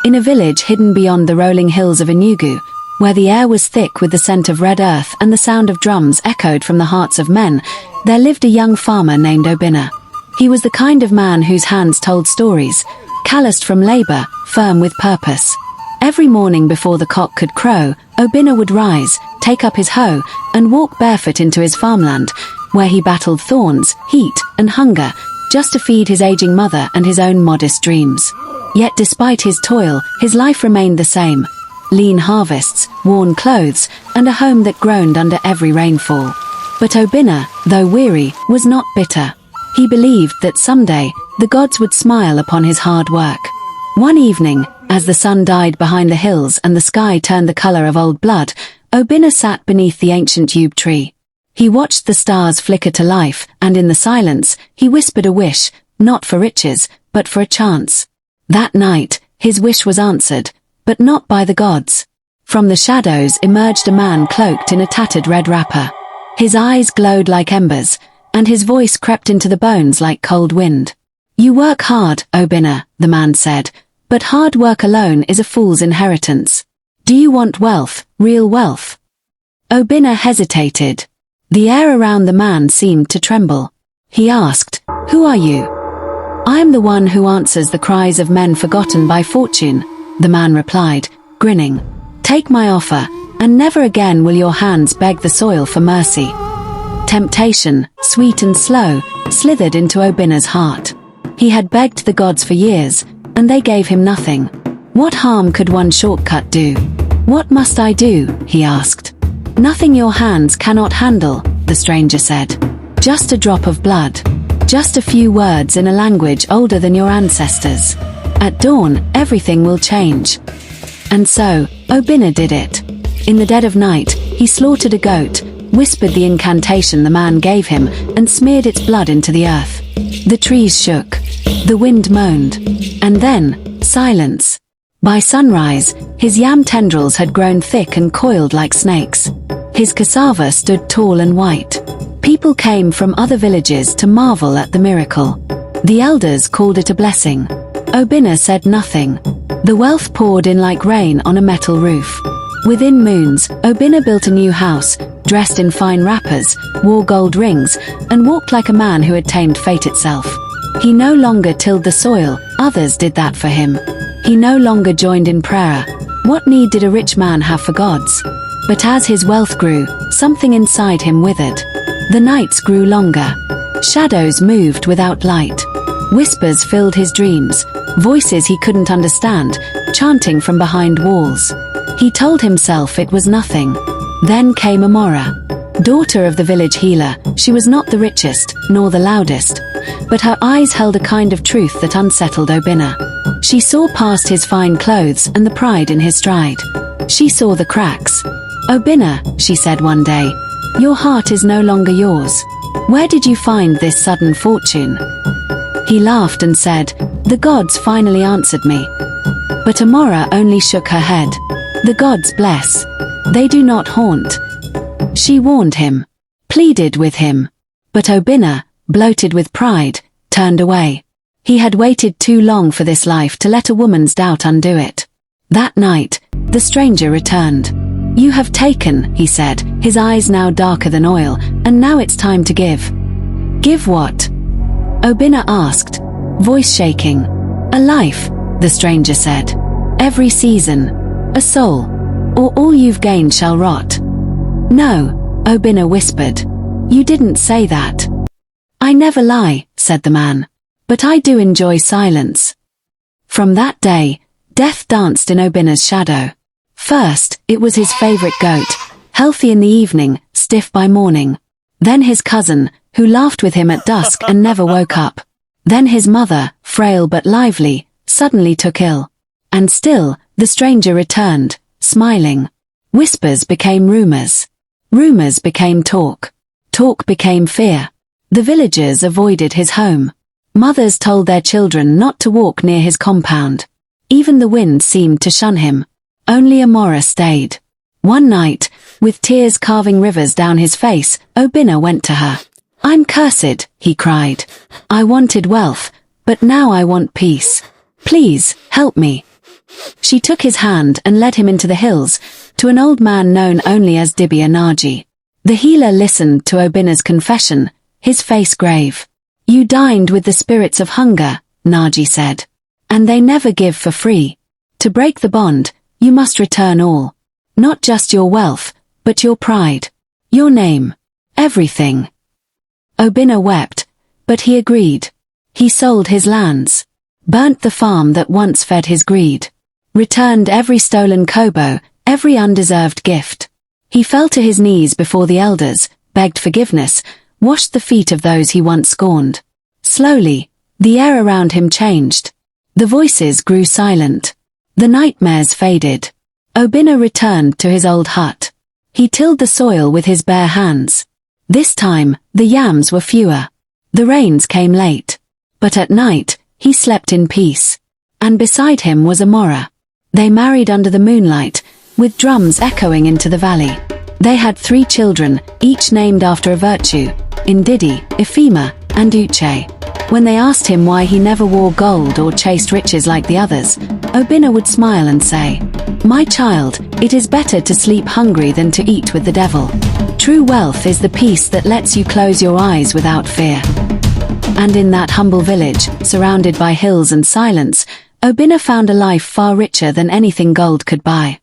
In a village hidden beyond the rolling hills of Enugu, where the air was thick with the scent of red earth and the sound of drums echoed from the hearts of men, there lived a young farmer named Obinna. He was the kind of man whose hands told stories, calloused from labor, firm with purpose. Every morning before the cock could crow, Obinna would rise, take up his hoe, and walk barefoot into his farmland, where he battled thorns, heat, and hunger, just to feed his aging mother and his own modest dreams. Yet despite his toil, his life remained the same. Lean harvests, worn clothes, and a home that groaned under every rainfall. But Obinna, though weary, was not bitter. He believed that someday, the gods would smile upon his hard work. One evening, as the sun died behind the hills and the sky turned the color of old blood, Obinna sat beneath the ancient yew tree. He watched the stars flicker to life, and in the silence, he whispered a wish, not for riches, but for a chance. That night, his wish was answered, but not by the gods. From the shadows emerged a man cloaked in a tattered red wrapper. His eyes glowed like embers, and his voice crept into the bones like cold wind. "You work hard, Obinna," the man said, "but hard work alone is a fool's inheritance. Do you want wealth, real wealth?" Obinna hesitated. The air around the man seemed to tremble. He asked, "Who are you?" "I am the one who answers the cries of men forgotten by fortune," the man replied, grinning. "Take my offer, and never again will your hands beg the soil for mercy." Temptation, sweet and slow, slithered into Obinna's heart. He had begged the gods for years, and they gave him nothing. What harm could one shortcut do? "What must I do?" he asked. "Nothing your hands cannot handle," the stranger said. "Just a drop of blood. Just a few words in a language older than your ancestors. At dawn, everything will change." And so, Obinna did it. In the dead of night, he slaughtered a goat, whispered the incantation the man gave him, and smeared its blood into the earth. The trees shook. The wind moaned. And then, silence. By sunrise, his yam tendrils had grown thick and coiled like snakes. His cassava stood tall and white. People came from other villages to marvel at the miracle. The elders called it a blessing. Obinna said nothing. The wealth poured in like rain on a metal roof. Within moons, Obinna built a new house, dressed in fine wrappers, wore gold rings, and walked like a man who had tamed fate itself. He no longer tilled the soil, others did that for him. He no longer joined in prayer. What need did a rich man have for gods? But as his wealth grew, something inside him withered. The nights grew longer. Shadows moved without light. Whispers filled his dreams, voices he couldn't understand, chanting from behind walls. He told himself it was nothing. Then came Amora. Daughter of the village healer, she was not the richest, nor the loudest, but her eyes held a kind of truth that unsettled Obinna. She saw past his fine clothes and the pride in his stride. She saw the cracks. "Obinna," she said one day, "your heart is no longer yours. Where did you find this sudden fortune?" He laughed and said, "The gods finally answered me." But Amora only shook her head. "The gods bless. They do not haunt." She warned him, pleaded with him. But Obinna, bloated with pride, turned away. He had waited too long for this life to let a woman's doubt undo it. That night, the stranger returned. "You have taken," he said, his eyes now darker than oil, "and now it's time to give." "Give what?" Obinna asked, voice shaking. "A life," the stranger said. "Every season. A soul. Or all you've gained shall rot." "No," Obinna whispered. "You didn't say that." "I never lie," said the man. "But I do enjoy silence." From that day, death danced in Obinna's shadow. First, it was his favorite goat, healthy in the evening, stiff by morning. Then his cousin, who laughed with him at dusk and never woke up. Then his mother, frail but lively, suddenly took ill. And still, the stranger returned, smiling. Whispers became rumors. Rumors became talk. Talk became fear. The villagers avoided his home. Mothers told their children not to walk near his compound. Even the wind seemed to shun him. Only Amora stayed. One night, with tears carving rivers down his face, Obinna went to her. "I'm cursed," he cried. "I wanted wealth, but now I want peace. Please, help me." She took his hand and led him into the hills, to an old man known only as Dibia Naji. The healer listened to Obinna's confession, his face grave. "You dined with the spirits of hunger," Naji said. "And they never give for free. To break the bond, you must return all. Not just your wealth, but your pride. Your name. Everything." Obinna wept, but he agreed. He sold his lands, burnt the farm that once fed his greed, returned every stolen kobo, every undeserved gift. He fell to his knees before the elders, begged forgiveness, washed the feet of those he once scorned. Slowly, the air around him changed. The voices grew silent. The nightmares faded. Obinna returned to his old hut. He tilled the soil with his bare hands. This time, the yams were fewer. The rains came late. But at night, he slept in peace. And beside him was Amora. They married under the moonlight, with drums echoing into the valley. They had 3 children, each named after a virtue, Ndidi, Ifema, and Uche. When they asked him why he never wore gold or chased riches like the others, Obinna would smile and say, "My child, it is better to sleep hungry than to eat with the devil. True wealth is the peace that lets you close your eyes without fear." And in that humble village, surrounded by hills and silence, Obinna found a life far richer than anything gold could buy.